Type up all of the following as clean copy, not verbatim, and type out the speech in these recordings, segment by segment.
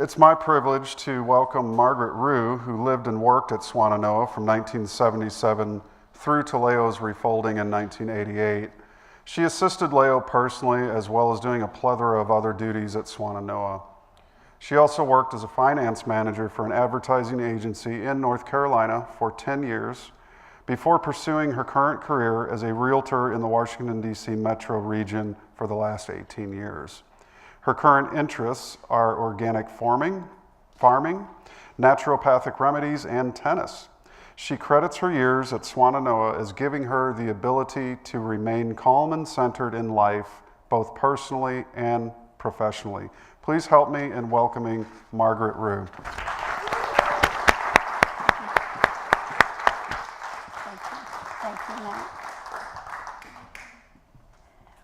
It's my privilege to welcome Margaret Rue, who lived and worked at Swannanoa from 1977 through to Leo's refolding in 1988. She assisted Leo personally, as well as doing a plethora of other duties at Swannanoa. She also worked as a finance manager for an advertising agency in North Carolina for 10 years before pursuing her current career as a realtor in the Washington, D.C. metro region for the last 18 years. Her current interests are organic farming, naturopathic remedies, and tennis. She credits her years at Swannanoa as giving her the ability to remain calm and centered in life, both personally and professionally. Please help me in welcoming Margaret Rue. Thank you, Matt.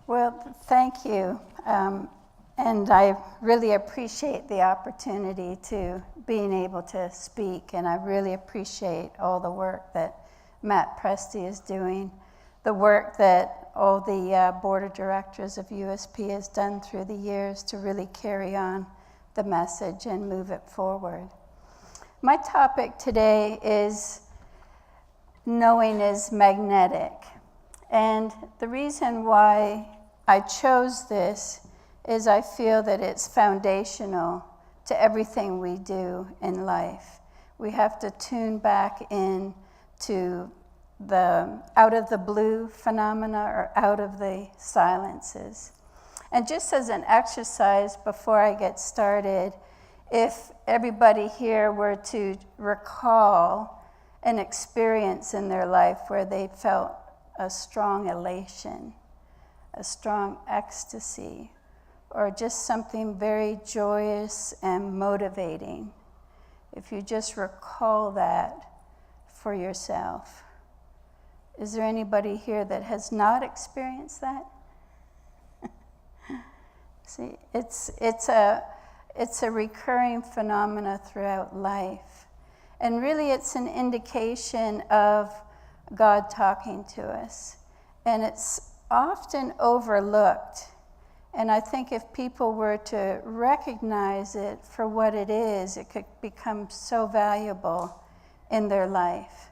Well, thank you. And I really appreciate the opportunity to being able to speak, and I really appreciate all the work that Matt Presti is doing, the work that all the board of directors of USP has done through the years to really carry on the message and move it forward. My topic today is knowing is magnetic. And the reason why I chose this is I feel that it's foundational to everything we do in life. We have to tune back in to the out of the blue phenomena or out of the silences. And just as an exercise before I get started, if everybody here were to recall an experience in their life where they felt a strong elation, a strong ecstasy, or just something very joyous and motivating, if you just recall that for yourself. Is there anybody here that has not experienced that? See, it's a recurring phenomena throughout life. And really it's an indication of God talking to us. And it's often overlooked. And I think if people were to recognize it for what it is, it could become so valuable in their life.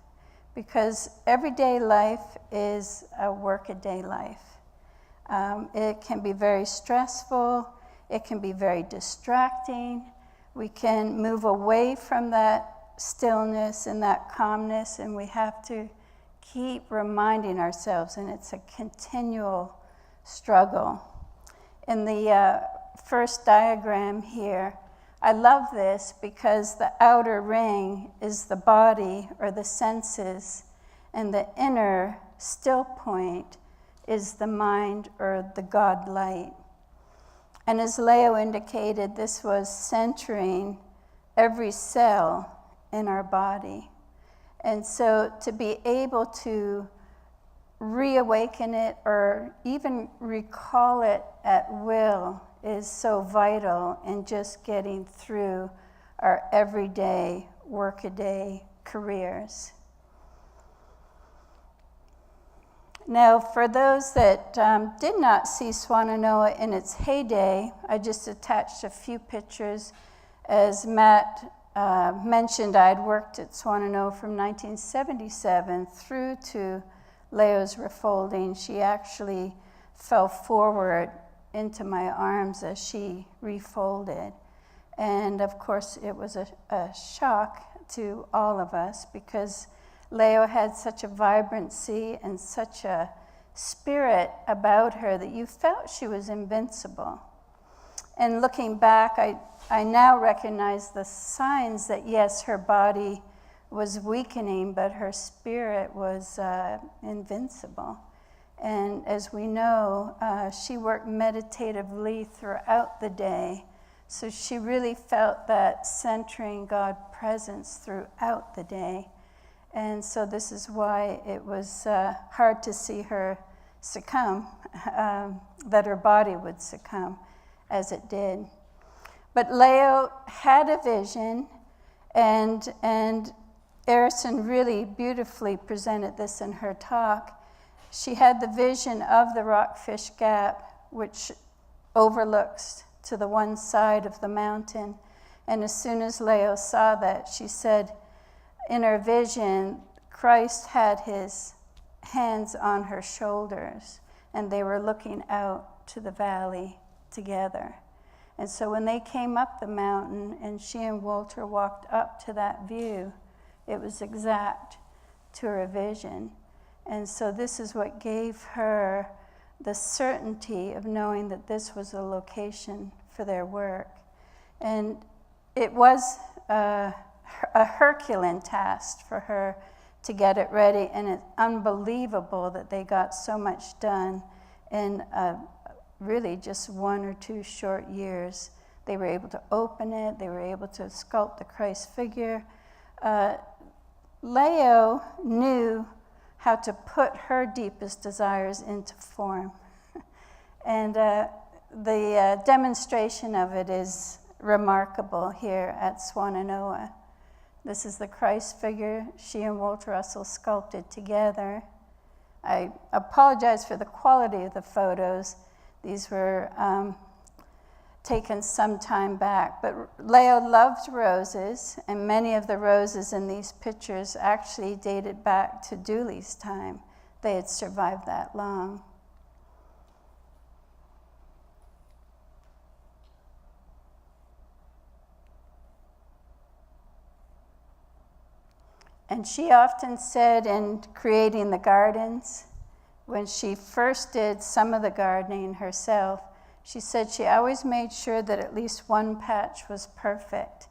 Because everyday life is a workaday life. It can be very stressful. It can be very distracting. We can move away from that stillness and that calmness, and we have to keep reminding ourselves, and it's a continual struggle. In the first diagram here, I love this because the outer ring is the body or the senses, and the inner still point is the mind or the God light. And as Leo indicated, this was centering every cell in our body. And so to be able to reawaken it or even recall it at will is so vital in just getting through our everyday, workaday careers. Now, for those that did not see Swannanoa in its heyday, I just attached a few pictures. As Matt mentioned, I had worked at Swannanoa from 1977 through to Leo's refolding. She actually fell forward into my arms as she refolded. And of course, it was a shock to all of us because Leo had such a vibrancy and such a spirit about her that you felt she was invincible. And looking back, I now recognize the signs that yes, her body was weakening, but her spirit was invincible. And as we know, she worked meditatively throughout the day, so she really felt that centering God presence throughout the day. And so this is why it was hard to see her succumb, that her body would succumb as it did. But Leo had a vision, and Arison really beautifully presented this in her talk. She had the vision of the Rockfish Gap, which overlooks to the one side of the mountain. And as soon as Leo saw that, she said in her vision, Christ had his hands on her shoulders, and they were looking out to the valley together. And so when they came up the mountain and she and Walter walked up to that view, it was exact to her vision. And so this is what gave her the certainty of knowing that this was the location for their work. And it was a Herculean task for her to get it ready, and it's unbelievable that they got so much done in really just 1 or 2 short years. They were able to open it, they were able to sculpt the Christ figure. Leo knew how to put her deepest desires into form. And the demonstration of it is remarkable here at Swannanoa. This is the Christ figure she and Walter Russell sculpted together. I apologize for the quality of the photos. These were taken some time back, but Leo loved roses, and many of the roses in these pictures actually dated back to Dooley's time. They had survived that long. And she often said in creating the gardens, when she first did some of the gardening herself, she said she always made sure that at least one patch was perfect,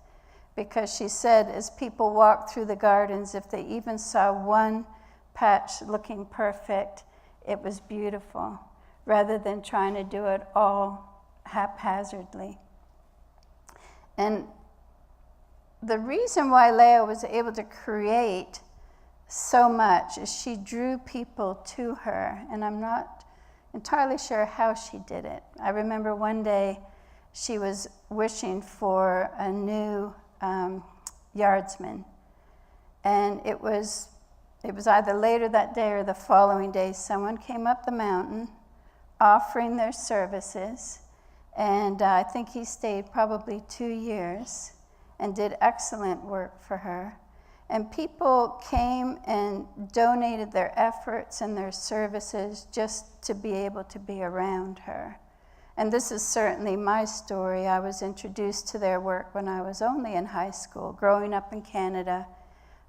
because she said as people walked through the gardens, if they even saw one patch looking perfect, it was beautiful, rather than trying to do it all haphazardly. And the reason why Leo was able to create so much is she drew people to her, and I'm not entirely sure how she did it. I remember one day she was wishing for a new yardsman, and it was either later that day or the following day, someone came up the mountain offering their services, and I think he stayed probably 2 years and did excellent work for her. And people came and donated their efforts and their services just to be able to be around her. And this is certainly my story. I was introduced to their work when I was only in high school. Growing up in Canada,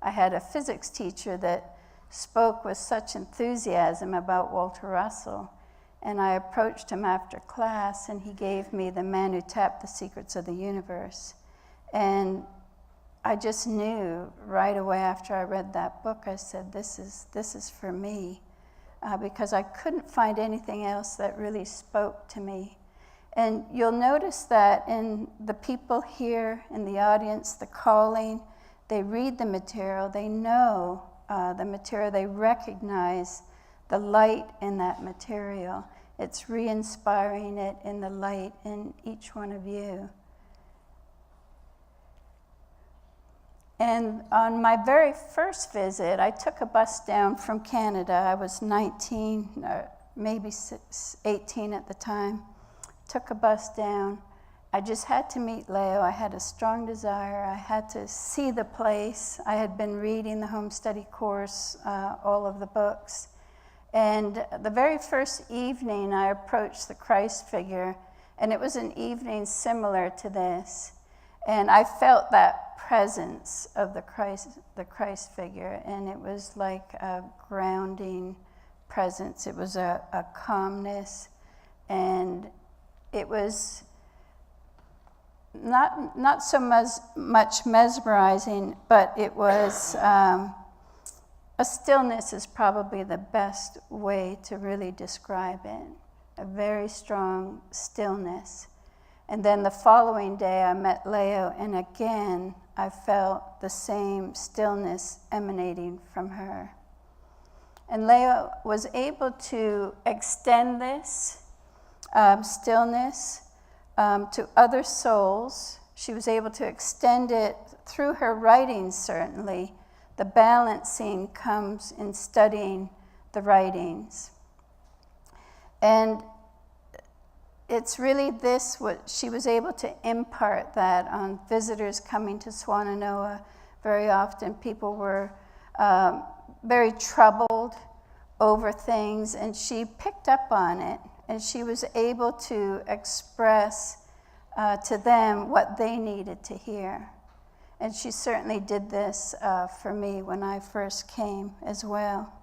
I had a physics teacher that spoke with such enthusiasm about Walter Russell. And I approached him after class, and he gave me The Man Who Tapped the Secrets of the Universe. And I just knew right away after I read that book, I said, this is for me, because I couldn't find anything else that really spoke to me. And you'll notice that in the people here in the audience, the calling, they read the material, they know the material, they recognize the light in that material. It's re-inspiring it in the light in each one of you. And on my very first visit, I took a bus down from Canada. I was 19, maybe 18 at the time. Took a bus down. I just had to meet Leo. I had a strong desire. I had to see the place. I had been reading the home study course, all of the books. And the very first evening, I approached the Christ figure, and it was an evening similar to this. And I felt that presence of the Christ figure, and it was like a grounding presence. It was a calmness, and it was not so much mesmerizing, but it was a stillness is probably the best way to really describe it. A very strong stillness. And then the following day I met Leo, and again I felt the same stillness emanating from her. And Leo was able to extend this stillness to other souls. She was able to extend it through her writings, certainly. The balancing comes in studying the writings. And it's really this, what she was able to impart that on visitors coming to Swannanoa. Very often people were very troubled over things, and she picked up on it, and she was able to express to them what they needed to hear. And she certainly did this for me when I first came as well.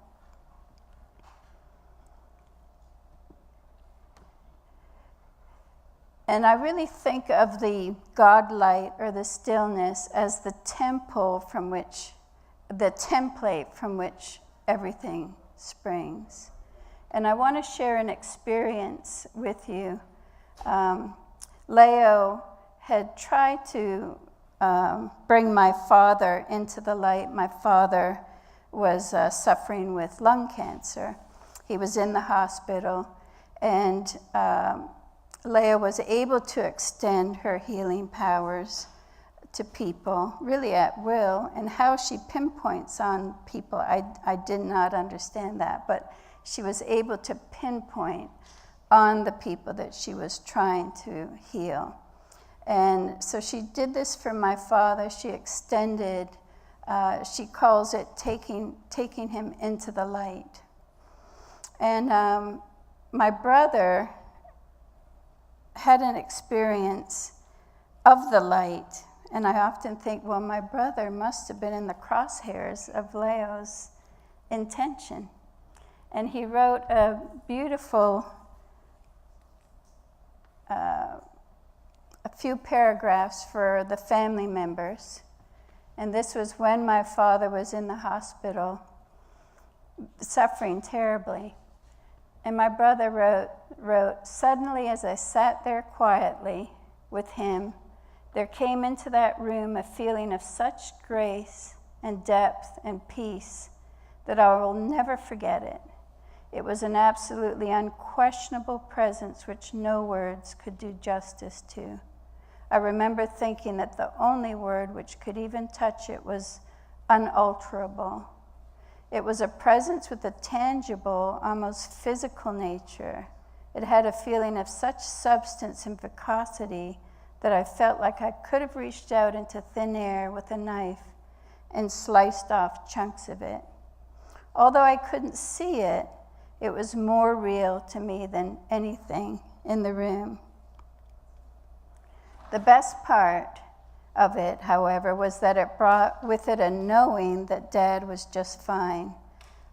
And I really think of the God light or the stillness as the temple from which, the template from which everything springs. And I want to share an experience with you. Leo had tried to bring my father into the light. My father was suffering with lung cancer. He was in the hospital, and Leah was able to extend her healing powers to people, really at will, and how she pinpoints on people, I did not understand that, but she was able to pinpoint on the people that she was trying to heal. And so she did this for my father. She extended, she calls it taking him into the light. And my brother had an experience of the light, and I often think, well, my brother must have been in the crosshairs of Leo's intention. And he wrote a beautiful, a few paragraphs for the family members. And this was when my father was in the hospital, suffering terribly. And my brother wrote, "Suddenly as I sat there quietly with him, there came into that room a feeling of such grace and depth and peace that I will never forget it. It was an absolutely unquestionable presence which no words could do justice to. I remember thinking that the only word which could even touch it was unalterable. It was a presence with a tangible, almost physical nature. It had a feeling of such substance and viscosity that I felt like I could have reached out into thin air with a knife and sliced off chunks of it. Although I couldn't see it, it was more real to me than anything in the room. The best part of it, however, was that it brought with it a knowing that Dad was just fine.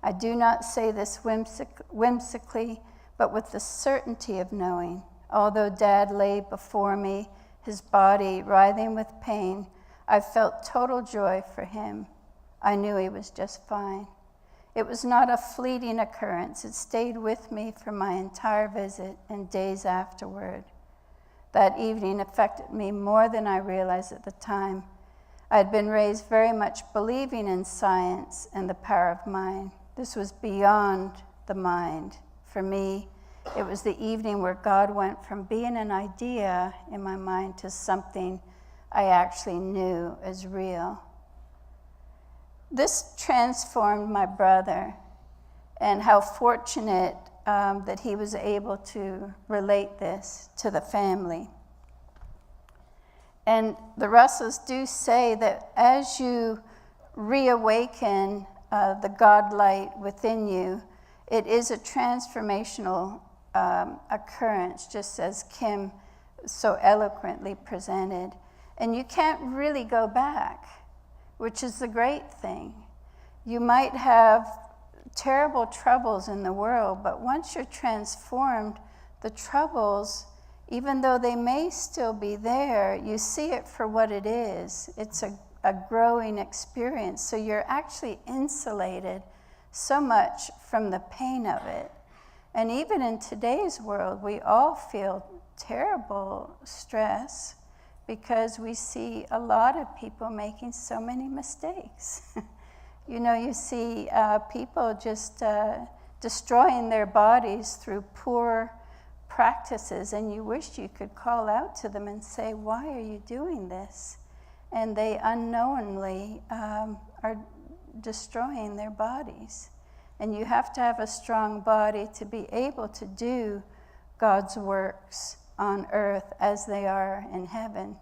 I do not say this whimsically, but with the certainty of knowing. Although Dad lay before me, his body writhing with pain, I felt total joy for him. I knew he was just fine. It was not a fleeting occurrence. It stayed with me for my entire visit and days afterward. That evening affected me more than I realized at the time. I had been raised very much believing in science and the power of mind. This was beyond the mind. For me, it was the evening where God went from being an idea in my mind to something I actually knew as real. This transformed my brother, and how fortunate that he was able to relate this to the family. And the Russells do say that as you reawaken the God light within you, it is a transformational occurrence, just as Kim so eloquently presented. And you can't really go back, which is the great thing. You might have terrible troubles in the world, but once you're transformed, the troubles, even though they may still be there, you see it for what it is. It's a growing experience. So you're actually insulated so much from the pain of it. And even in today's world, we all feel terrible stress because we see a lot of people making so many mistakes. You know, you see people just destroying their bodies through poor practices, and you wish you could call out to them and say, why are you doing this? And they unknowingly are destroying their bodies. And you have to have a strong body to be able to do God's works on earth as they are in heaven.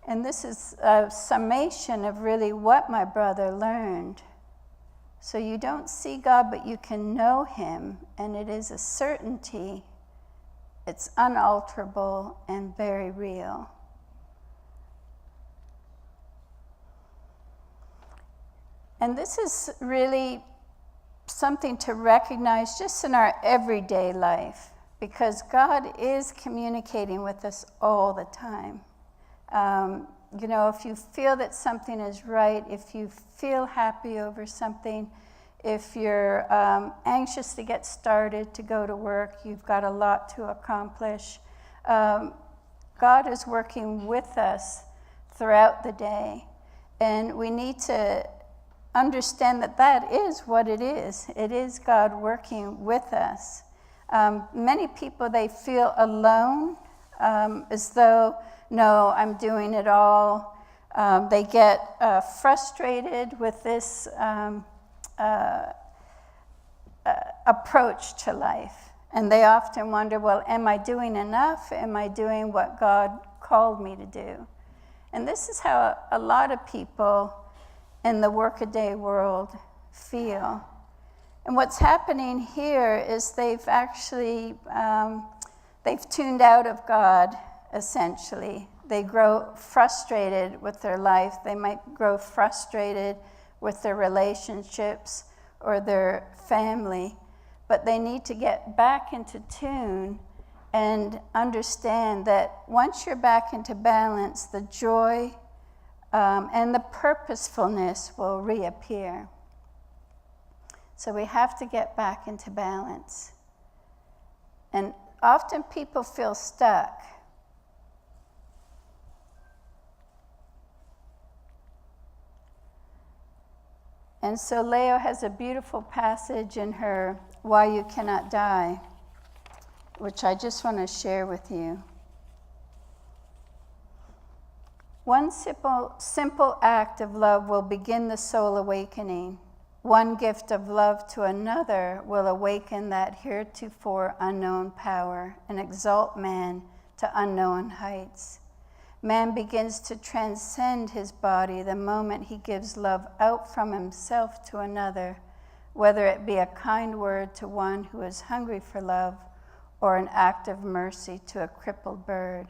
And this is a summation of really what my brother learned. So you don't see God, but you can know him, and it is a certainty. It's unalterable and very real. And this is really something to recognize just in our everyday life, because God is communicating with us all the time. If you feel that something is right, if you feel happy over something, if you're anxious to get started, to go to work, you've got a lot to accomplish, God is working with us throughout the day. And we need to understand that that is what it is. It is God working with us. Many people, they feel alone, as though, no, I'm doing it all. They get frustrated with this approach to life. And they often wonder, well, am I doing enough? Am I doing what God called me to do? And this is how a lot of people in the workaday world feel. And what's happening here is they've actually, they've tuned out of God, essentially. They grow frustrated with their life. They might grow frustrated with their relationships or their family, but they need to get back into tune and understand that once you're back into balance, the joy and the purposefulness will reappear. So we have to get back into balance. And often people feel stuck. And so Leo has a beautiful passage in her Why You Cannot Die, which I just want to share with you. One simple act of love will begin the soul awakening. One gift of love to another will awaken that heretofore unknown power and exalt man to unknown heights. Man begins to transcend his body the moment he gives love out from himself to another, whether it be a kind word to one who is hungry for love or an act of mercy to a crippled bird.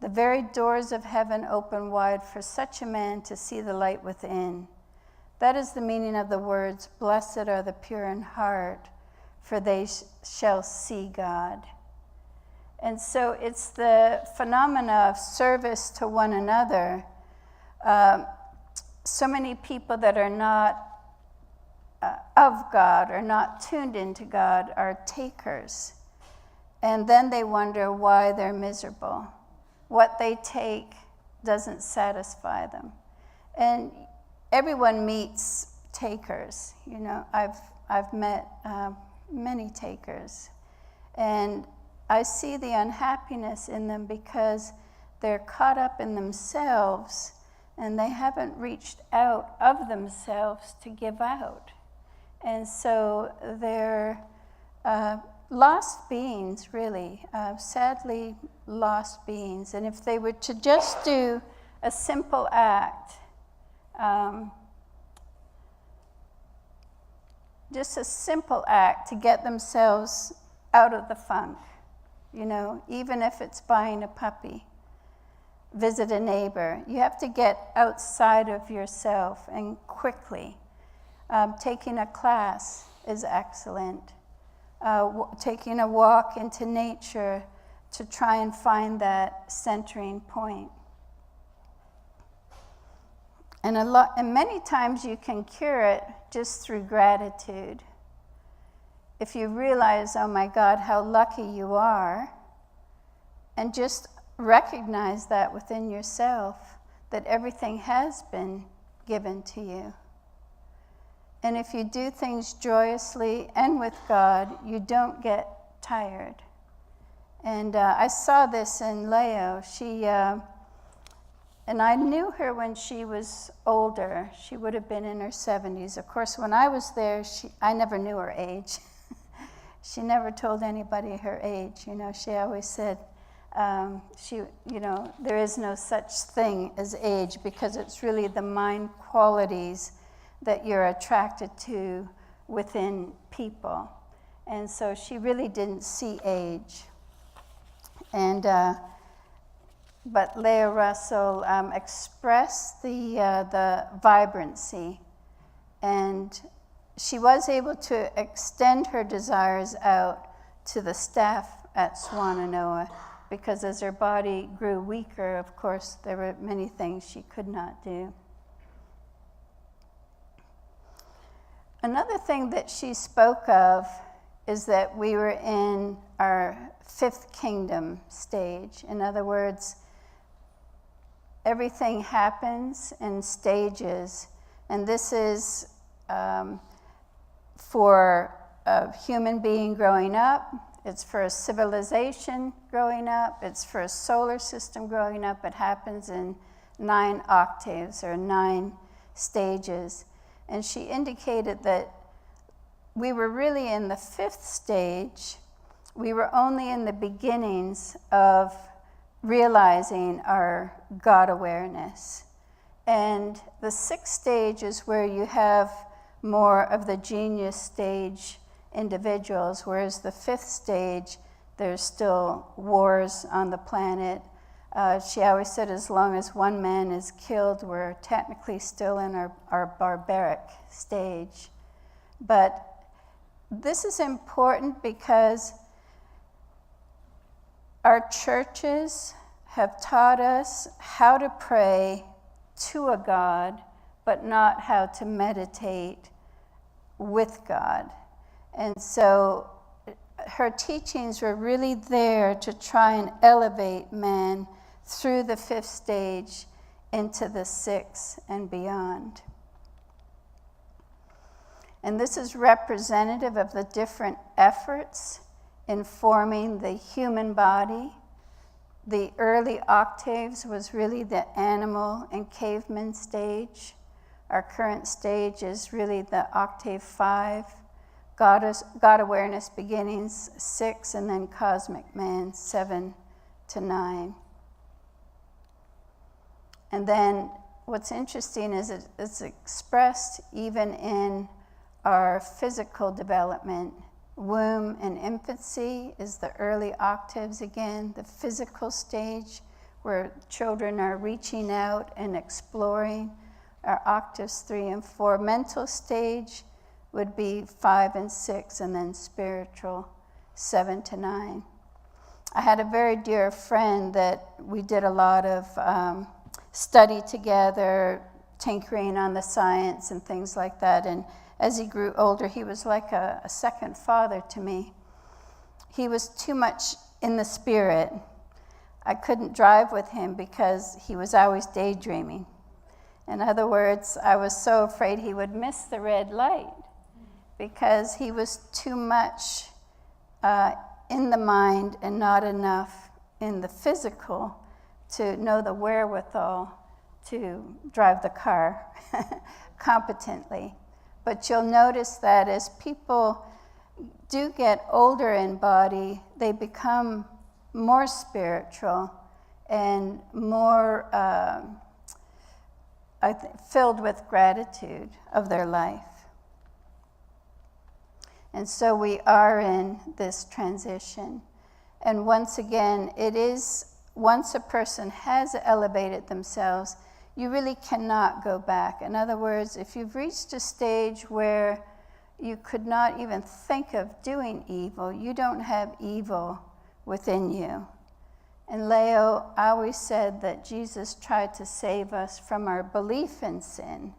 The very doors of heaven open wide for such a man to see the light within. That is the meaning of the words, "Blessed are the pure in heart, for they shall see God." And so it's the phenomena of service to one another. So many people that are not of God or not tuned into God are takers. And then they wonder why they're miserable. What they take doesn't satisfy them. And everyone meets takers. I've met many takers. And I see the unhappiness in them because they're caught up in themselves and they haven't reached out of themselves to give out. And so they're lost beings, really, sadly lost beings. And if they were to just do a simple act, just a simple act to get themselves out of the funk, even if it's buying a puppy, visit a neighbor. You have to get outside of yourself and quickly. Taking a class is excellent. Taking a walk into nature to try and find that centering point. And many times you can cure it just through gratitude. If you realize, oh my God, how lucky you are, and just recognize that within yourself, that everything has been given to you. And if you do things joyously and with God, you don't get tired. And I saw this in Leo. And I knew her when she was older. She would have been in her 70s. Of course, when I was there, I never knew her age. she never told anybody her age. She always said, there is no such thing as age, because it's really the mind qualities that you're attracted to within people. And so she really didn't see age. But Leah Russell expressed the vibrancy, and she was able to extend her desires out to the staff at Swannanoa, because as her body grew weaker, of course, there were many things she could not do. Another thing that she spoke of is that we were in our fifth kingdom stage. In other words, everything happens in stages, and this is for a human being growing up, it's for a civilization growing up, it's for a solar system growing up. It happens in 9 octaves or 9 stages. And she indicated that we were really in the 5th stage. We were only in the beginnings of realizing our God awareness. And the 6th stage is where you have more of the genius stage individuals, whereas the 5th stage, there's still wars on the planet. She always said, as long as one man is killed, we're technically still in our barbaric stage. But this is important because our churches have taught us how to pray to a God, but not how to meditate with God. And so her teachings were really there to try and elevate man through the 5th stage into the 6th and beyond. And this is representative of the different efforts in forming the human body. The early octaves was really the animal and caveman stage. Our current stage is really the octave 5. God awareness beginnings 6, and then cosmic man 7 to 9. And then what's interesting is it's expressed even in our physical development. Womb and infancy is the early octaves again, the physical stage where children are reaching out and exploring, our octaves 3 and 4. Mental stage would be 5 and 6, and then spiritual 7 to 9. I had a very dear friend that we did a lot of study together, tinkering on the science and things like that. And as he grew older, he was like a second father to me. He was too much in the spirit. I couldn't drive with him because he was always daydreaming. In other words, I was so afraid he would miss the red light because he was too much in the mind and not enough in the physical to know the wherewithal to drive the car competently. But you'll notice that as people do get older in body, they become more spiritual and more filled with gratitude of their life. And so we are in this transition. And once again, it is, once a person has elevated themselves, you really cannot go back. In other words, if you've reached a stage where you could not even think of doing evil, you don't have evil within you. And Leo always said that Jesus tried to save us from our belief in sin.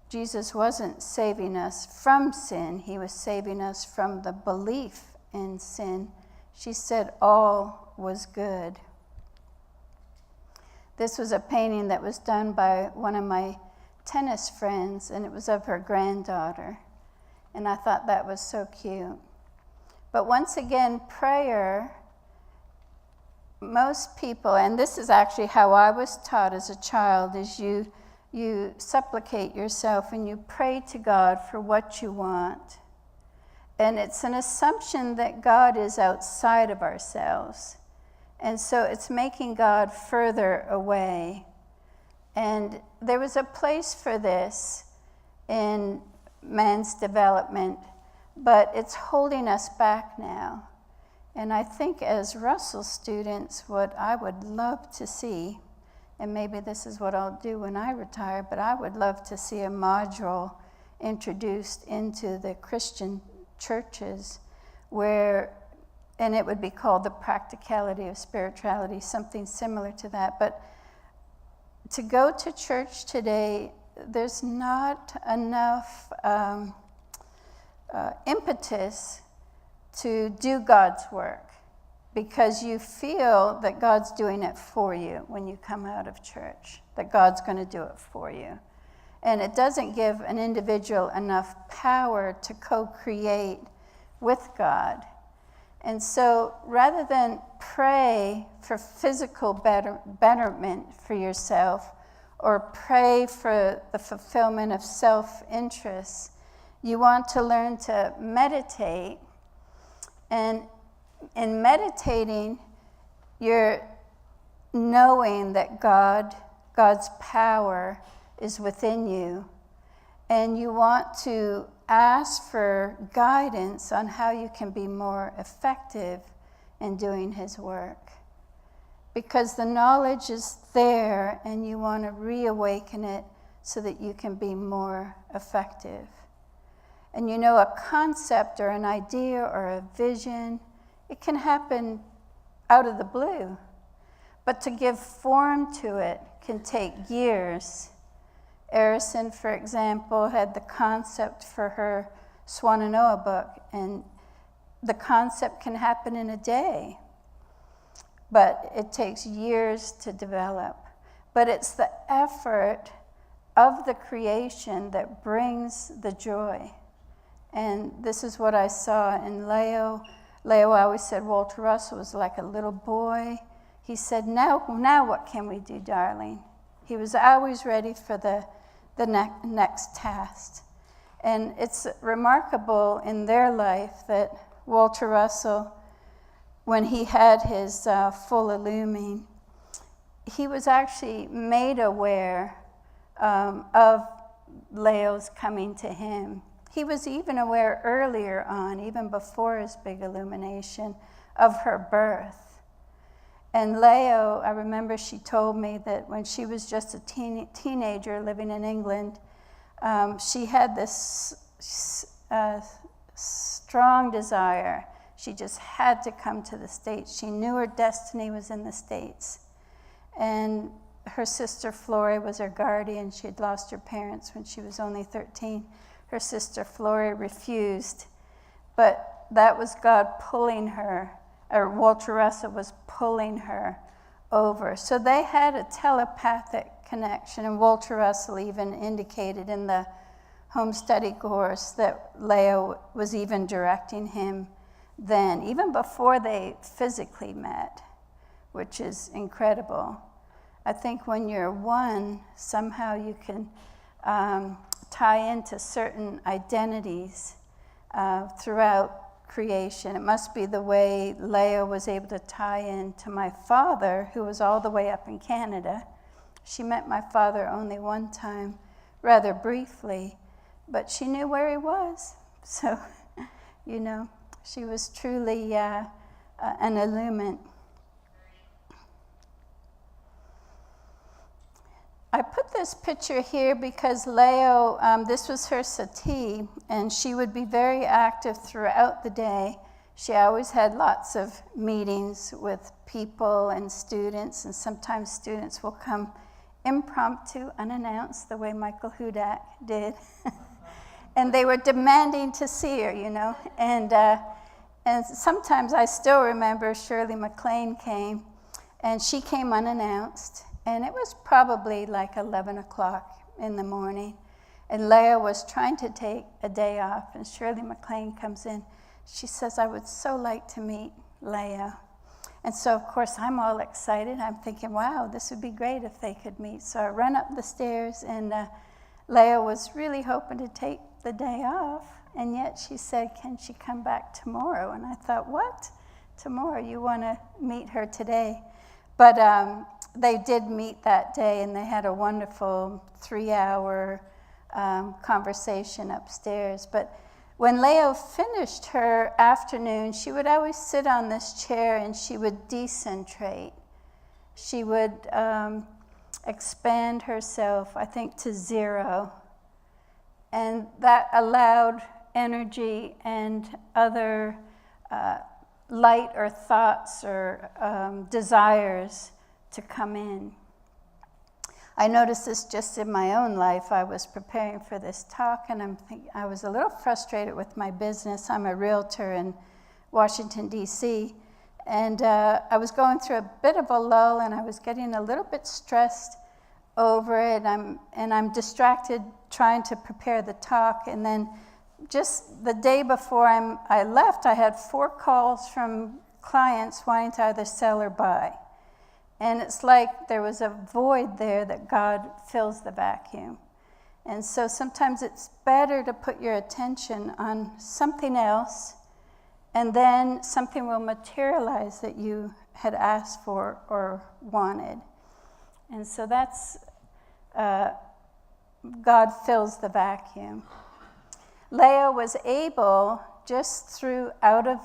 Jesus wasn't saving us from sin, he was saving us from the belief in sin. She said all was good. This was a painting that was done by one of my tennis friends, and it was of her granddaughter. And I thought that was so cute. But once again, prayer, most people, and this is actually how I was taught as a child, is you supplicate yourself and you pray to God for what you want. And it's an assumption that God is outside of ourselves. And so it's making God further away. And there was a place for this in man's development, but it's holding us back now. And I think as Russell students, what I would love to see, and maybe this is what I'll do when I retire, but I would love to see a module introduced into the Christian churches where, and it would be called the practicality of spirituality, something similar to that. But to go to church today, there's not enough impetus to do God's work, because you feel that God's doing it for you when you come out of church, that God's going to do it for you. And it doesn't give an individual enough power to co-create with God. And so rather than pray for physical betterment for yourself, or pray for the fulfillment of self-interest, you want to learn to meditate. And in meditating, you're knowing that God's power is within you, and you want to ask for guidance on how you can be more effective in doing His work. Because the knowledge is there, and you want to reawaken it so that you can be more effective. And you know, a concept or an idea or a vision, it can happen out of the blue. But to give form to it can take years. Erison, for example, had the concept for her Swannanoa book, and the concept can happen in a day, but it takes years to develop. But it's the effort of the creation that brings the joy. And this is what I saw in Leo. Leo always said Walter Russell was like a little boy. He said, now what can we do, darling? He was always ready for the next task. And it's remarkable in their life that Walter Russell, when he had his full illuming, he was actually made aware of Leo's coming to him. He was even aware earlier on, even before his big illumination, of her birth. And Leo, I remember she told me that when she was just a teenager living in England, she had this strong desire. She just had to come to the States. She knew her destiny was in the States. And her sister Florrie was her guardian. She had lost her parents when she was only 13. Her sister Florrie refused, but that was God pulling her, or Walter Russell was pulling her over. So they had a telepathic connection, and Walter Russell even indicated in the home study course that Leo was even directing him then, even before they physically met, which is incredible. I think when you're one, somehow you can tie into certain identities throughout creation. It must be the way Leo was able to tie into my father, who was all the way up in Canada. She met my father only one time, rather briefly, but she knew where he was. So, you know, she was truly an illuminant. I put this picture here because Leo, this was her settee, and she would be very active throughout the day. She always had lots of meetings with people and students, and sometimes students will come impromptu, unannounced, the way Michael Hudak did. And they were demanding to see her, you know. And sometimes I still remember Shirley MacLaine came, and she came unannounced. And it was probably like 11 o'clock in the morning. And Leo was trying to take a day off, and Shirley MacLaine comes in. She says, I would so like to meet Leo. And so, of course, I'm all excited. I'm thinking, wow, this would be great if they could meet. So I run up the stairs, and Leah was really hoping to take the day off, and yet she said, can she come back tomorrow? And I thought, what? Tomorrow? You want to meet her today? But they did meet that day, and they had a wonderful 3-hour conversation upstairs. But when Leo finished her afternoon, she would always sit on this chair and she would decentrate. She would expand herself, I think, to 0. And that allowed energy and other light or thoughts or desires to come in. I noticed this just in my own life. I was preparing for this talk, and I was a little frustrated with my business. I'm a realtor in Washington, D.C., and I was going through a bit of a lull, and I was getting a little bit stressed over it, and I'm distracted trying to prepare the talk, and then just the day before I left, I had 4 calls from clients wanting to either sell or buy. And it's like there was a void there that God fills the vacuum. And so sometimes it's better to put your attention on something else, and then something will materialize that you had asked for or wanted. And so that's, God fills the vacuum. Leah was able, just through out of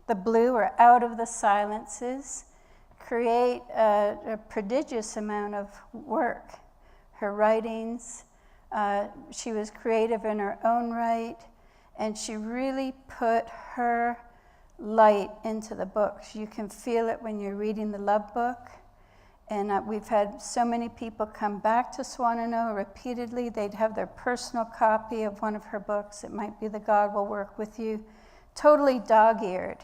the blue or out of the silences, create a prodigious amount of work. Her writings, she was creative in her own right, and she really put her light into the books. You can feel it when you're reading the Love Book. And we've had so many people come back to Swannanoa repeatedly. They'd have their personal copy of one of her books. It might be The God Will Work With You. Totally dog-eared,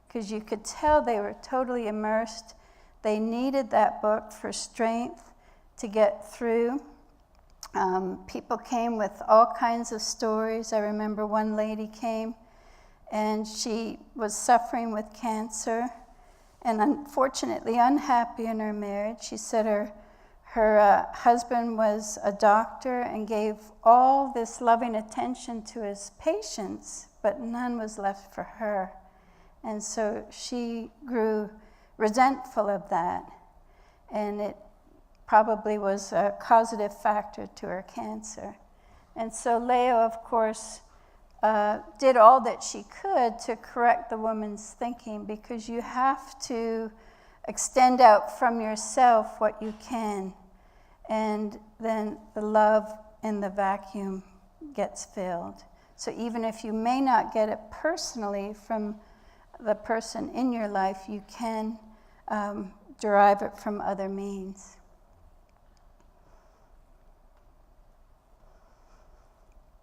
because you could tell they were totally immersed. They needed that book for strength to get through. People came with all kinds of stories. I remember one lady came, and she was suffering with cancer, and unfortunately unhappy in her marriage. She said her husband was a doctor and gave all this loving attention to his patients, but none was left for her. And so she grew resentful of that, and it probably was a causative factor to her cancer. And so Leo, of course, did all that she could to correct the woman's thinking, because you have to extend out from yourself what you can, and then the love in the vacuum gets filled. So even if you may not get it personally from the person in your life, you can derive it from other means.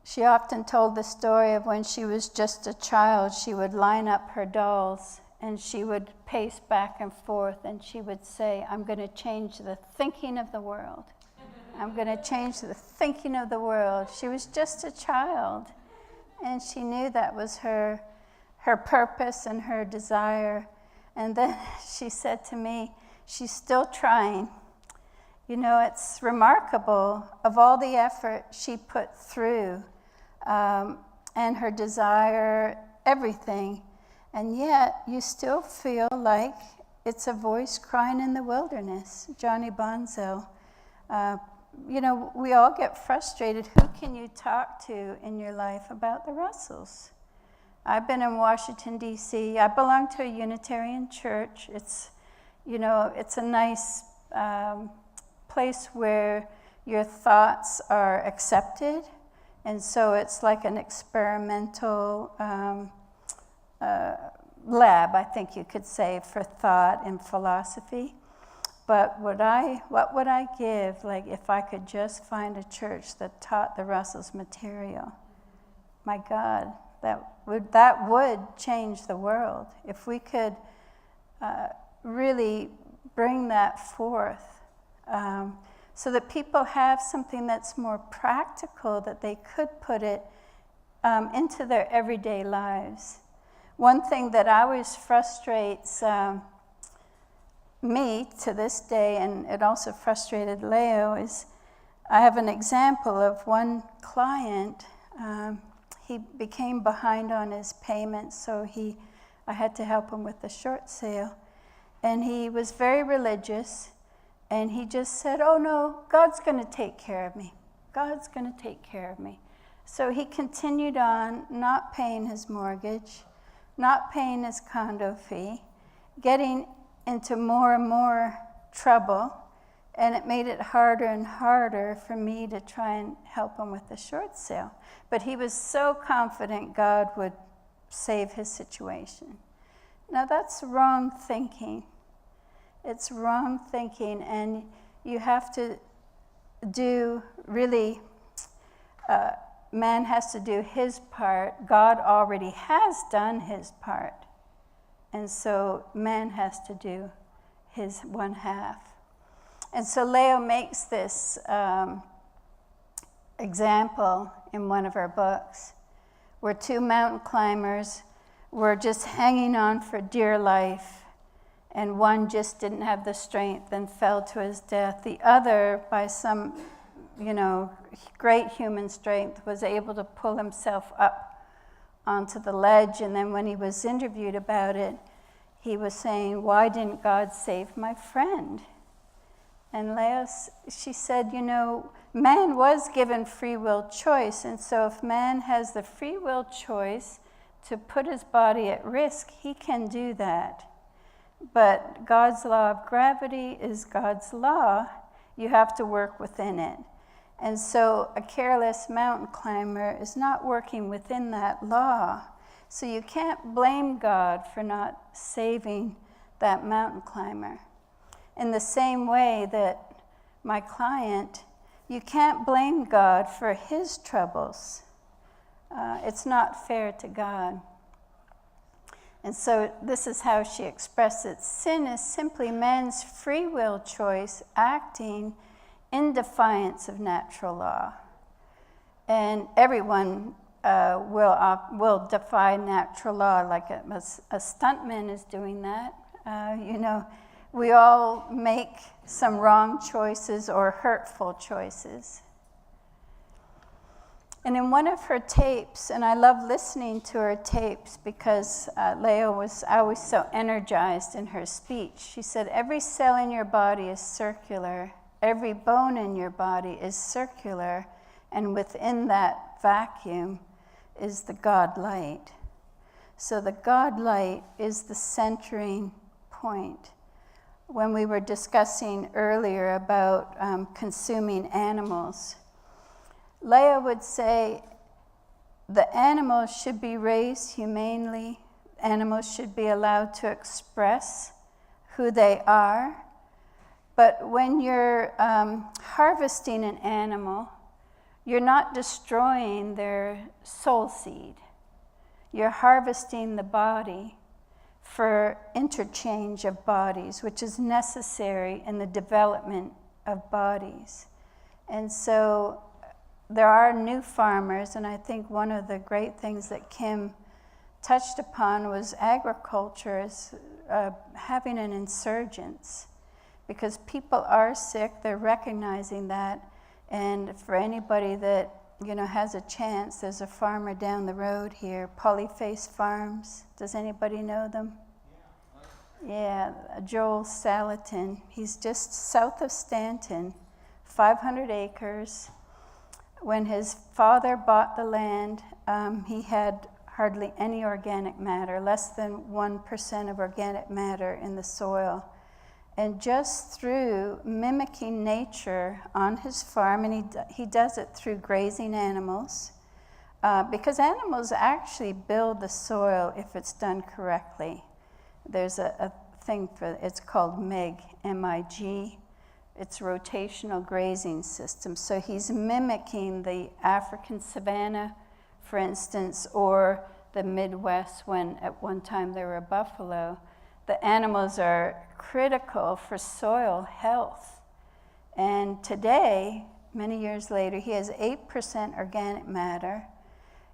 She often told the story of when she was just a child. She would line up her dolls and she would pace back and forth, and she would say, I'm going to change the thinking of the world. I'm going to change the thinking of the world. She was just a child, and she knew that was her purpose and her desire. And then she said to me, she's still trying. You know, it's remarkable of all the effort she put through, and her desire, everything, and yet you still feel like it's a voice crying in the wilderness. Johnny Bonzo. You know, we all get frustrated. Who can you talk to in your life about the Russells? I've been in Washington, D.C. I belong to a Unitarian church. It's, you know, it's a nice place where your thoughts are accepted. And so it's like an experimental lab, I think you could say, for thought and philosophy. But what would I give, like, if I could just find a church that taught the Russells material? My God, that would change the world. If we could really bring that forth, so that people have something that's more practical, that they could put it into their everyday lives. One thing that always frustrates me to this day, and it also frustrated Leo, is I have an example of one client. He became behind on his payments, so I had to help him with the short sale. And he was very religious, and he just said, "Oh no, God's going to take care of me. God's going to take care of me." So he continued on not paying his mortgage, not paying his condo fee, getting into more and more trouble, and it made it harder and harder for me to try and help him with the short sale. But he was so confident God would save his situation. Now that's wrong thinking. It's wrong thinking, and you have to do really, man has to do his part. God already has done his part. And so man has to do his one half. And so Leo makes this example in one of our books where two mountain climbers were just hanging on for dear life, and one just didn't have the strength and fell to his death. The other, by some, great human strength, was able to pull himself up onto the ledge. And then when he was interviewed about it, he was saying, "Why didn't God save my friend?" And she said, man was given free will choice. And so if man has the free will choice to put his body at risk, he can do that. But God's law of gravity is God's law. You have to work within it. And so a careless mountain climber is not working within that law. So you can't blame God for not saving that mountain climber. In the same way that my client, you can't blame God for his troubles. It's not fair to God. And so this is how she expressed it. Sin is simply man's free will choice acting in defiance of natural law. And everyone will defy natural law, like a stuntman is doing that. We all make some wrong choices or hurtful choices. And in one of her tapes, and I love listening to her tapes because Leo was always so energized in her speech. She said, "Every cell in your body is circular. Every bone in your body is circular. And within that vacuum is the God light." So the God light is the centering point. When we were discussing earlier about consuming animals, Leah would say the animals should be raised humanely. Animals should be allowed to express who they are. But when you're harvesting an animal, you're not destroying their soul seed. You're harvesting the body for interchange of bodies, which is necessary in the development of bodies. And so there are new farmers, and I think one of the great things that Kim touched upon was agriculture is having an insurgence, because people are sick, they're recognizing that, and for anybody that has a chance, there's a farmer down the road here, Polyface Farms. Does anybody know them? Yeah, Joel Salatin. He's just south of Stanton, 500 acres. When his father bought the land, he had hardly any organic matter, less than 1% of organic matter in the soil. And just through mimicking nature on his farm, and he does it through grazing animals, because animals actually build the soil if it's done correctly. There's a thing it's called MIG, M-I-G. It's rotational grazing system. So he's mimicking the African savanna, for instance, or the Midwest when at one time there were buffalo. The animals are critical for soil health. And today, many years later, he has 8% organic matter.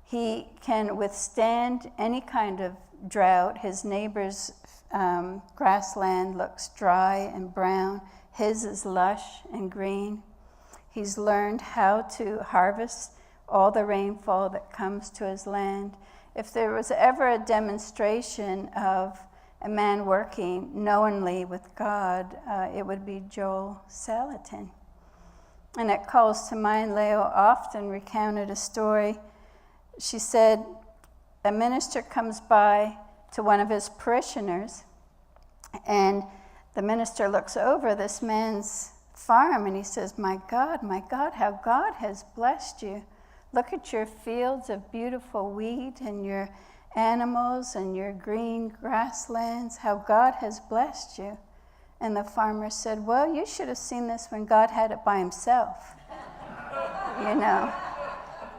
He can withstand any kind of drought. His neighbor's grassland looks dry and brown. His is lush and green. He's learned how to harvest all the rainfall that comes to his land. If there was ever a demonstration of a man working knowingly with God, it would be Joel Salatin. And it calls to mind, Leo often recounted a story. She said, a minister comes by to one of his parishioners, and the minister looks over this man's farm and he says, my God, how God has blessed you. Look at your fields of beautiful wheat and your animals and your green grasslands, how God has blessed you. And the farmer said, well, you should have seen this when God had it by himself.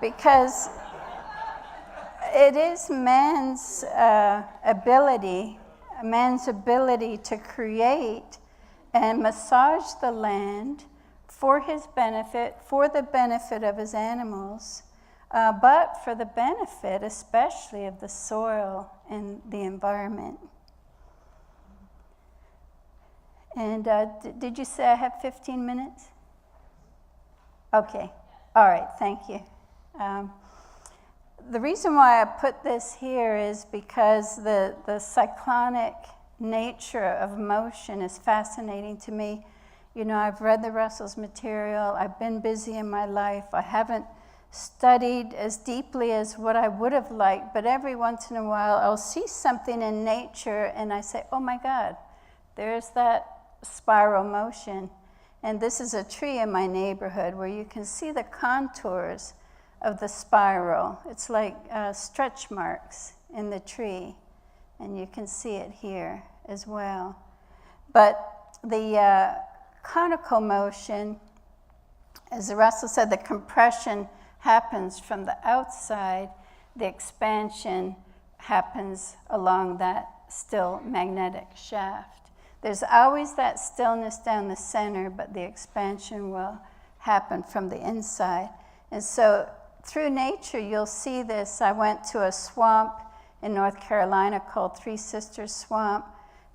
Because it is man's ability to create and massage the land for his benefit, for the benefit of his animals, but for the benefit especially of the soil and the environment. And did you say I have 15 minutes? Okay. All right. Thank you. The reason why I put this here is because the cyclonic nature of motion is fascinating to me. I've read the Russell's material. I've been busy in my life. I haven't studied as deeply as what I would have liked, but every once in a while I'll see something in nature and I say, oh my God, there's that spiral motion. And this is a tree in my neighborhood where you can see the contours of the spiral. It's like stretch marks in the tree, and you can see it here as well. But the conical motion, as Russell said, the compression happens from the outside, the expansion happens along that still magnetic shaft. There's always that stillness down the center, but the expansion will happen from the inside. And so through nature, you'll see this. I went to a swamp in North Carolina called Three Sisters Swamp.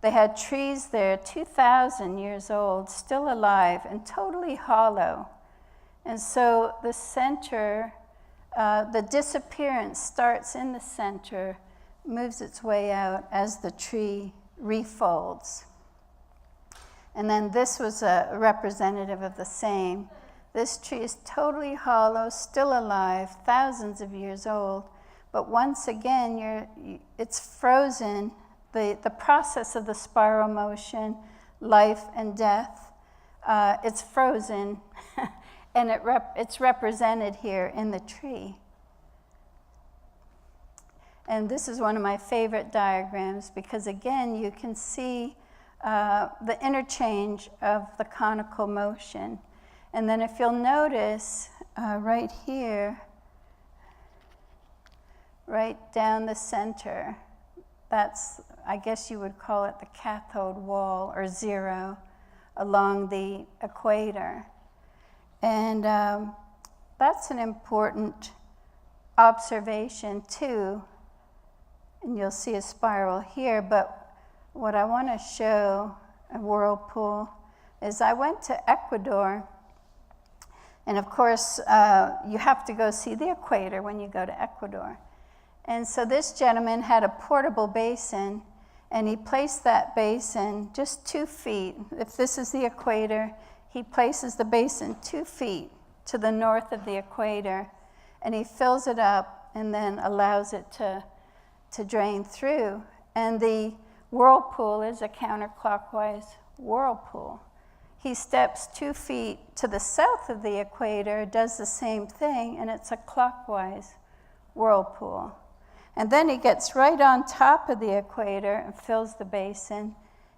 They had trees there, 2,000 years old, still alive and totally hollow. And so the center, the disappearance starts in the center, moves its way out as the tree refolds. And then this was a representative of the same. This tree is totally hollow, still alive, thousands of years old. But once again, it's frozen. The process of the spiral motion, life and death, it's frozen, and it's represented here in the tree. And this is one of my favorite diagrams because, again, you can see the interchange of the conical motion. And then if you'll notice right here, right down the center, that's, I guess you would call it the cathode wall or zero along the equator. And that's an important observation too. And you'll see a spiral here, but what I want to show, a whirlpool, is I went to Ecuador, and of course you have to go see the equator when you go to Ecuador. And so this gentleman had a portable basin, and he placed that basin just 2 feet. If this is the equator, he places the basin 2 feet to the north of the equator, and he fills it up and then allows it to drain through. And the whirlpool is a counterclockwise whirlpool. He steps 2 feet to the south of the equator, does the same thing, and it's a clockwise whirlpool. And then he gets right on top of the equator and fills the basin,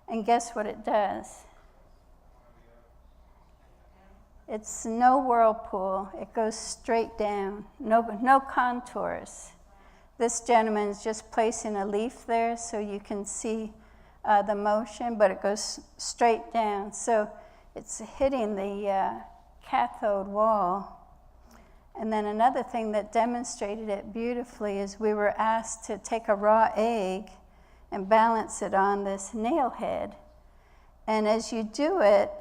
and guess what it does? It's no whirlpool. It goes straight down, no contours. This gentleman is just placing a leaf there so you can see the motion, but it goes straight down. So it's hitting the cathode wall. And then another thing that demonstrated it beautifully is we were asked to take a raw egg and balance it on this nail head. And as you do it,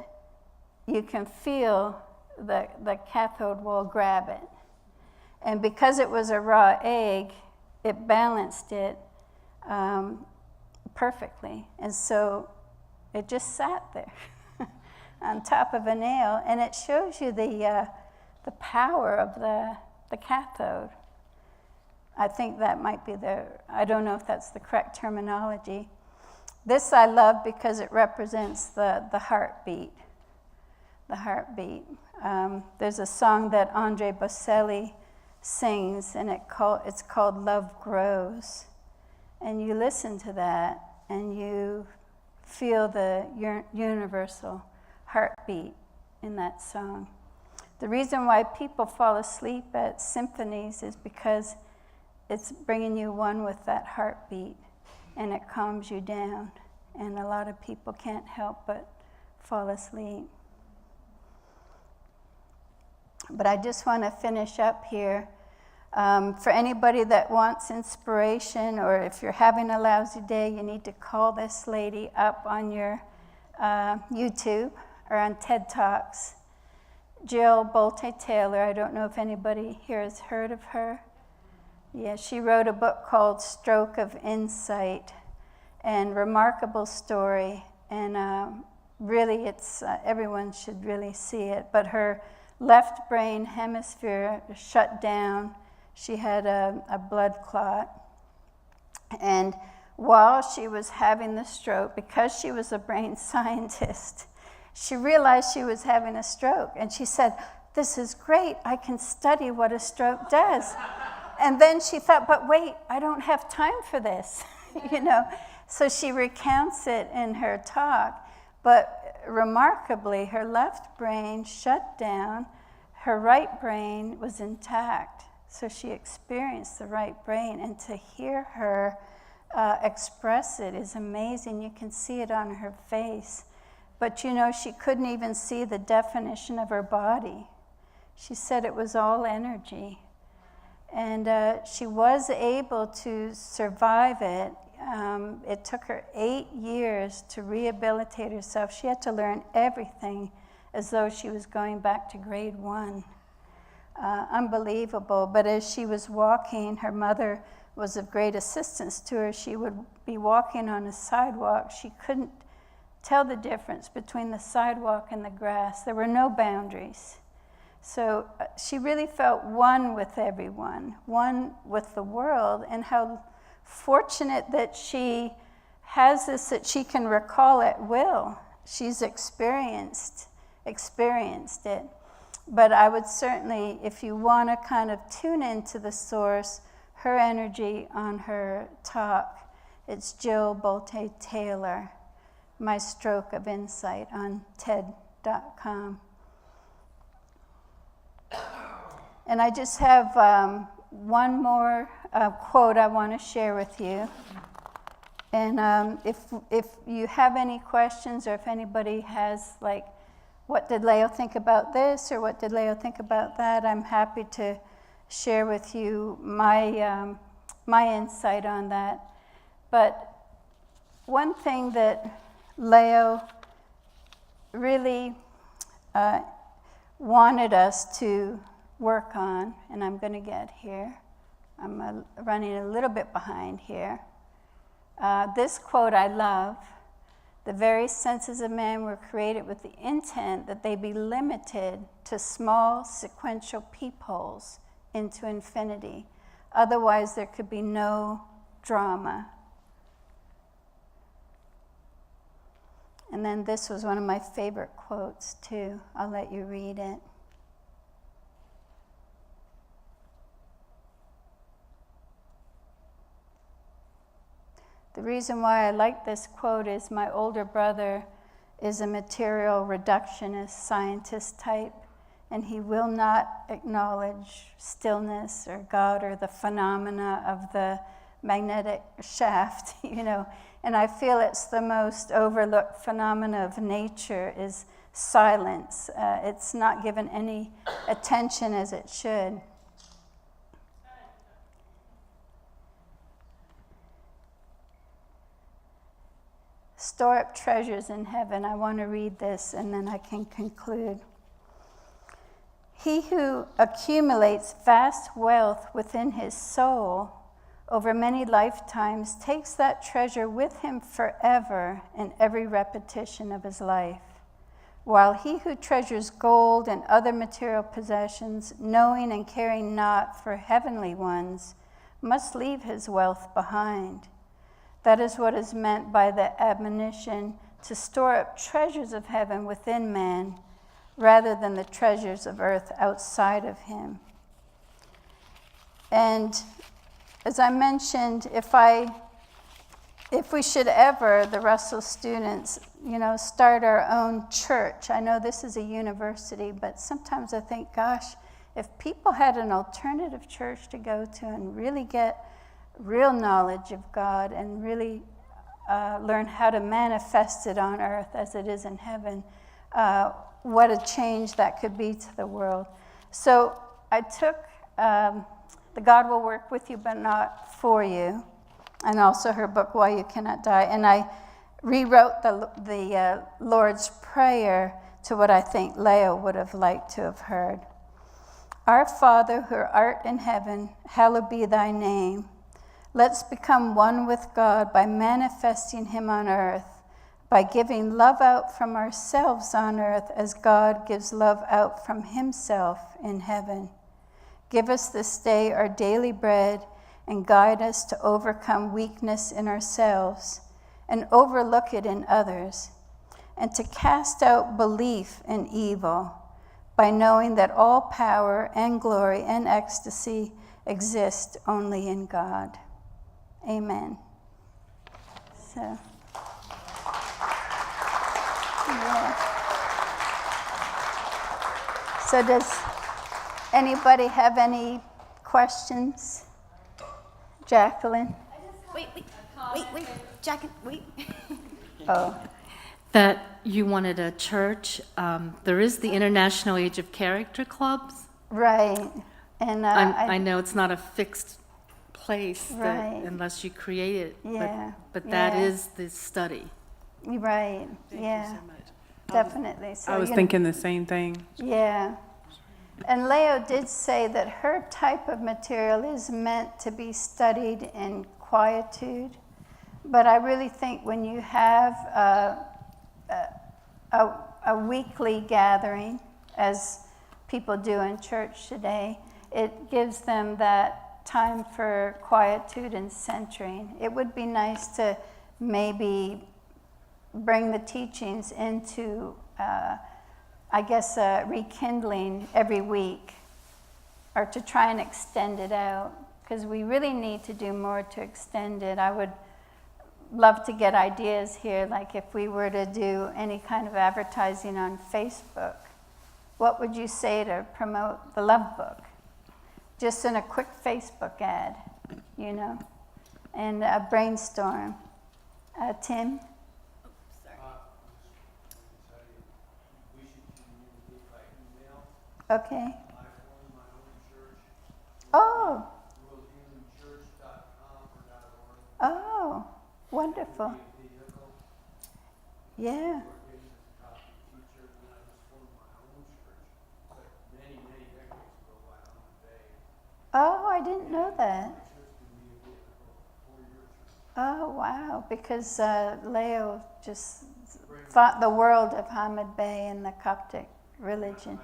you can feel the cathode will grab it. And because it was a raw egg, it balanced it perfectly. And so it just sat there on top of a nail. And it shows you the power of the cathode. I think that might be I don't know if that's the correct terminology. This I love because it represents the heartbeat. The heartbeat. There's a song that Andre Bocelli sings, and it's called Love Grows. And you listen to that, and you feel the universal heartbeat in that song. The reason why people fall asleep at symphonies is because it's bringing you one with that heartbeat, and it calms you down. And a lot of people can't help but fall asleep. But I just want to finish up here. For anybody that wants inspiration, or if you're having a lousy day, you need to call this lady up on your YouTube or on TED Talks. Jill Bolte Taylor, I don't know if anybody here has heard of her. Yeah, she wrote a book called Stroke of Insight, and remarkable story. And really, it's everyone should really see it. But her left brain hemisphere shut down. She had a blood clot. And while she was having the stroke, because she was a brain scientist, she realized she was having a stroke. And she said, "This is great. I can study what a stroke does." And then she thought, but wait, I don't have time for this, you know. So she recounts it in her talk. But remarkably, her left brain shut down. Her right brain was intact. So she experienced the right brain. And to hear her express it is amazing. You can see it on her face. But you know, she couldn't even see the definition of her body. She said it was all energy. And she was able to survive it. It took her 8 years to rehabilitate herself. She had to learn everything as though she was going back to grade 1. Unbelievable. But as she was walking, her mother was of great assistance to her. She would be walking on a sidewalk. She couldn't tell the difference between the sidewalk and the grass. There were no boundaries. So she really felt one with everyone, one with the world, and how fortunate that she has this, that she can recall at will. She's experienced it. But I would certainly, if you want to kind of tune into the source, her energy on her talk, it's Jill Bolte Taylor, My Stroke of Insight, on TED.com. And I just have one more quote I want to share with you. And if you have any questions, or if anybody has, like, what did Leo think about this, or what did Leo think about that, I'm happy to share with you my insight on that. But one thing that Leo really wanted us to work on, and I'm going to get here. I'm running a little bit behind here. This quote I love: "The very senses of man were created with the intent that they be limited to small sequential peepholes into infinity. Otherwise, there could be no drama." And then this was one of my favorite quotes, too. I'll let you read it. The reason why I like this quote is my older brother is a material reductionist scientist type, and he will not acknowledge stillness or God or the phenomena of the magnetic shaft, you know. And I feel it's the most overlooked phenomena of nature is silence. It's not given any attention as it should. Store up treasures in heaven. I want to read this and then I can conclude. He who accumulates vast wealth within his soul over many lifetimes takes that treasure with him forever in every repetition of his life. While he who treasures gold and other material possessions, knowing and caring not for heavenly ones, must leave his wealth behind. That is what is meant by the admonition to store up treasures of heaven within man, rather than the treasures of earth outside of him. And as I mentioned, if we should ever, the Russell students, start our own church. I know this is a university, but sometimes I think, gosh, if people had an alternative church to go to and really get real knowledge of God and really learn how to manifest it on earth as it is in heaven, what a change that could be to the world. So I took The God Will Work With You But Not For You, and also her book, Why You Cannot Die, and I rewrote the Lord's Prayer to what I think Leo would have liked to have heard. Our Father, who art in heaven, hallowed be thy name. Let's become one with God by manifesting him on earth, by giving love out from ourselves on earth as God gives love out from himself in heaven. Give us this day our daily bread and guide us to overcome weakness in ourselves and overlook it in others, and to cast out belief in evil by knowing that all power and glory and ecstasy exist only in God. Amen. So, yeah. So does anybody have any questions? Jacqueline? Wait, Jacqueline, wait. Oh, That you wanted a church. There is the International Age of Character clubs. right. And I know it's not a fixed place Right. unless you create it. Yeah, But that yeah. is the study. Right, yeah, definitely. So I was you- thinking the same thing. Yeah. And Leo did say that her type of material is meant to be studied in quietude. But I really think when you have a weekly gathering, as people do in church today, it gives them that time for quietude and centering. It would be nice to maybe bring the teachings into rekindling every week, or to try and extend it out, because we really need to do more to extend it. I would love to get ideas here, like if we were to do any kind of advertising on Facebook, what would you say to promote the Love Book? Just in a quick Facebook ad, and a brainstorm. Tim? Okay. Oh. Oh, wonderful. Yeah. Oh, I didn't know that. Oh, wow. Because Leo just thought the world of Hamid Bey and the Coptic religion.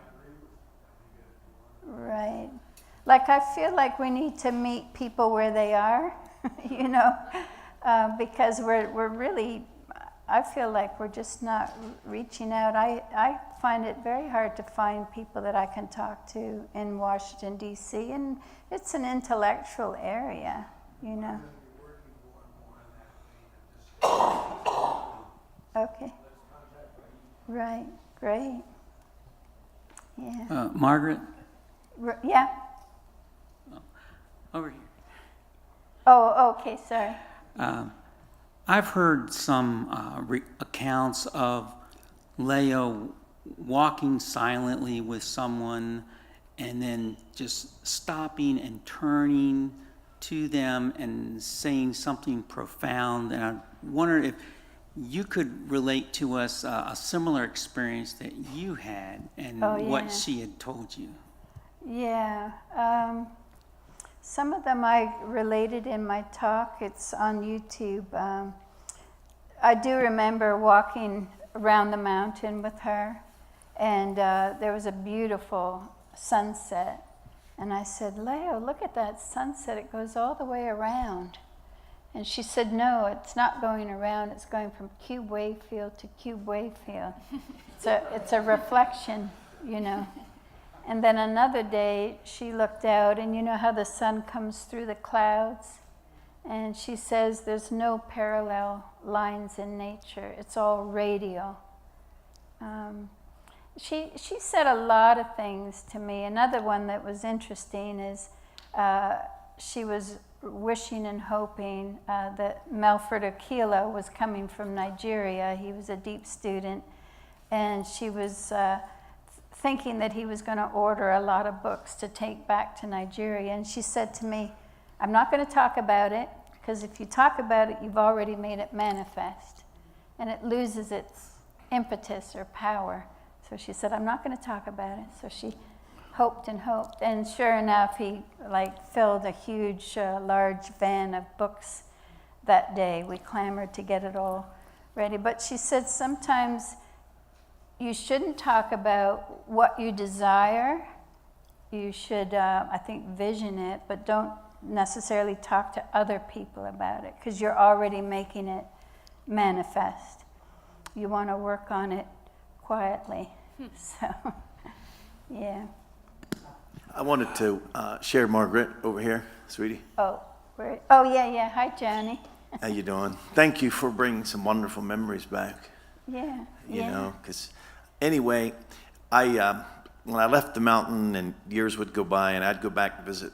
Right. Like, I feel like we need to meet people where they are, because we're really, I feel like we're just not reaching out. I find it very hard to find people that I can talk to in Washington, D.C., and it's an intellectual area, Okay. Right. Great. Yeah. Margaret, Yeah. over here. Oh, okay, sorry. I've heard some accounts of Leo walking silently with someone and then just stopping and turning to them and saying something profound. And I wondered if you could relate to us a similar experience that you had and Oh, yeah. what she had told you. Yeah. Some of them I related in my talk. It's on YouTube. I do remember walking around the mountain with her, and there was a beautiful sunset. And I said, Leo, look at that sunset. It goes all the way around. And she said, no, it's not going around. It's going from Cube Wayfield to Cube Wayfield. It's a reflection, you know. And then another day, she looked out, and you know how the sun comes through the clouds? And she says there's no parallel lines in nature. It's all radial. She said a lot of things to me. Another one that was interesting is she was wishing and hoping that Melford Okilo was coming from Nigeria. He was a deep student, and she was thinking that he was going to order a lot of books to take back to Nigeria. And she said to me, I'm not going to talk about it, because if you talk about it, you've already made it manifest, and it loses its impetus or power. So she said, I'm not going to talk about it. So she hoped and hoped, and sure enough, he filled a huge, large van of books that day. We clamored to get it all ready. But she said sometimes you shouldn't talk about what you desire. You should, I think, vision it, but don't necessarily talk to other people about it, because you're already making it manifest. You want to work on it quietly. So, yeah. I wanted to share Margaret over here, sweetie. Oh, yeah. Hi, Johnny. How you doing? Thank you for bringing some wonderful memories back. Yeah. You know, because anyway, when I left the mountain and years would go by and I'd go back and visit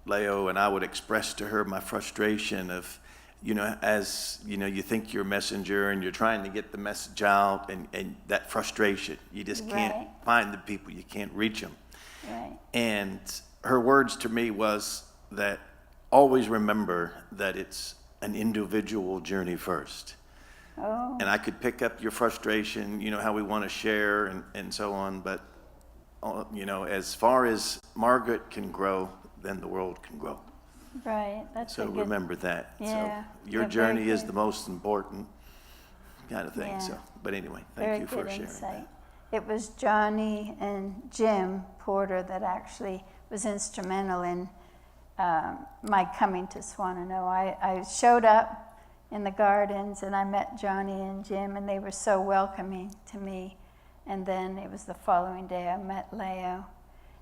Leo, and I would express to her my frustration of, you know, as you know, you think you're a messenger and you're trying to get the message out, and that frustration, you just can't Right. find the people, you can't reach them. Right. And her words to me was that always remember that it's an individual journey first. Oh, And I could pick up your frustration, you know, how we want to share and so on, but, you know, as far as Margaret can grow, then the world can grow. right. That's So a good. remember that. Yeah. So your Yeah, very journey is good. the most important kind of thing. Yeah. So, but anyway, Very thank you for good sharing insight. that. It was Johnny and Jim Porter that actually was instrumental in my coming to Swannanoa. I showed up in the gardens, and I met Johnny and Jim, and they were so welcoming to me. And then it was the following day I met Leo.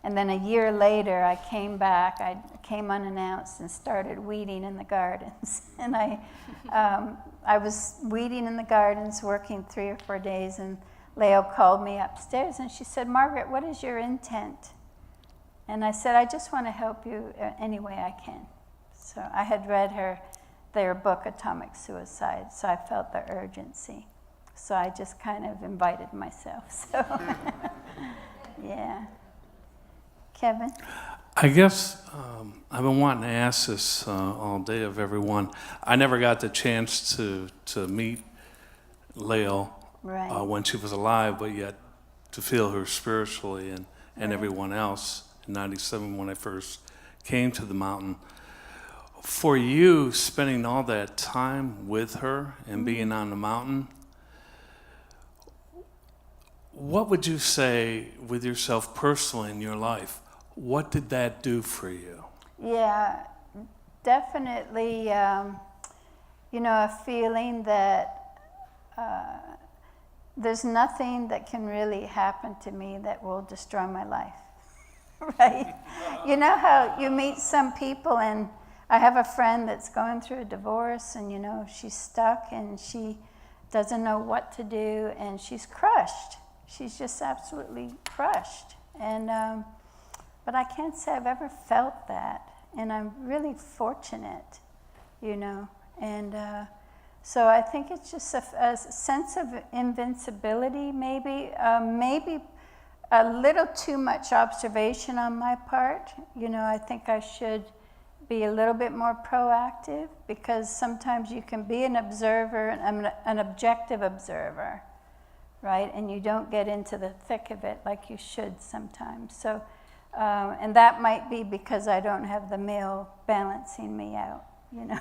And then a year later, I came back. I came unannounced and started weeding in the gardens. And I was weeding in the gardens, working 3 or 4 days, and Leo called me upstairs, and she said, Margaret, what is your intent? And I said, I just want to help you any way I can. So I had read their book, Atomic Suicide, so I felt the urgency. So I just kind of invited myself. So, yeah. Kevin? I guess I've been wanting to ask this all day of everyone. I never got the chance to meet Leo Right. when she was alive, but yet to feel her spiritually and everyone else in '97 when I first came to the mountain. For you, spending all that time with her and being on the mountain, what would you say with yourself personally in your life? What did that do for you? Yeah, definitely, you know, a feeling that there's nothing that can really happen to me that will destroy my life, right? You know how you meet some people, and I have a friend that's going through a divorce, and, you know, she's stuck, and she doesn't know what to do, and she's crushed. She's just absolutely crushed. And but I can't say I've ever felt that, and I'm really fortunate, you know. And so I think it's just a sense of invincibility, maybe a little too much observation on my part. You know, I think I should be a little bit more proactive, because sometimes you can be an observer, an objective observer, right? And you don't get into the thick of it like you should sometimes. So And that might be because I don't have the male balancing me out, you know.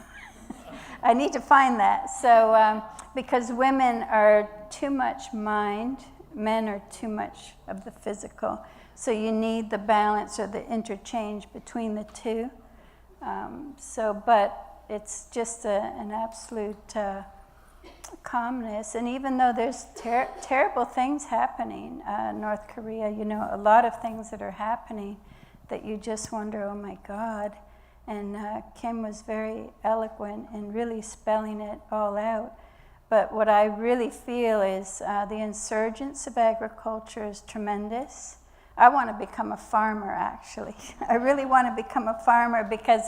I need to find that. So, because women are too much mind, men are too much of the physical. So you need the balance or the interchange between the two. But it's just an absolute calmness. And even though there's terrible things happening, North Korea, you know, a lot of things that are happening that you just wonder, oh my God. And Kim was very eloquent in really spelling it all out. But what I really feel is the insurgence of agriculture is tremendous. I want to become a farmer, actually. I really want to become a farmer because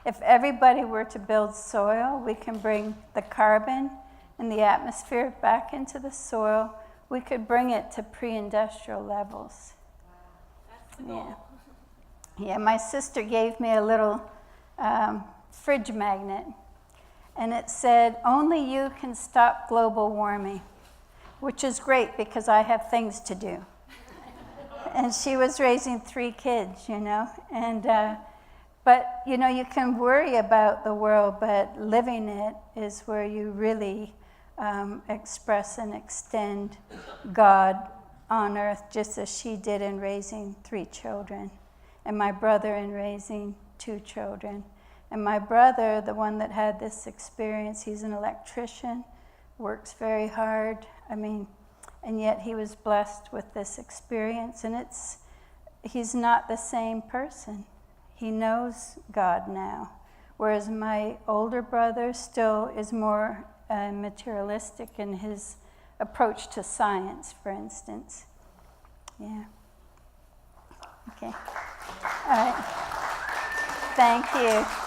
if everybody were to build soil, we can bring the carbon in the atmosphere back into the soil. We could bring it to pre-industrial levels. Yeah. Yeah, my sister gave me a little fridge magnet, and it said, only you can stop global warming, which is great because I have things to do. And she was raising 3 kids, you know, and but you know, you can worry about the world, but living it is where you really express and extend God on earth, just as she did in raising 3 children, and my brother in raising 2 children. And my brother, the one that had this experience, he's an electrician, works very hard. I mean, and yet he was blessed with this experience, and he's not the same person. He knows God now, whereas my older brother still is more materialistic in his approach to science, for instance. Yeah. Okay. All right. Thank you.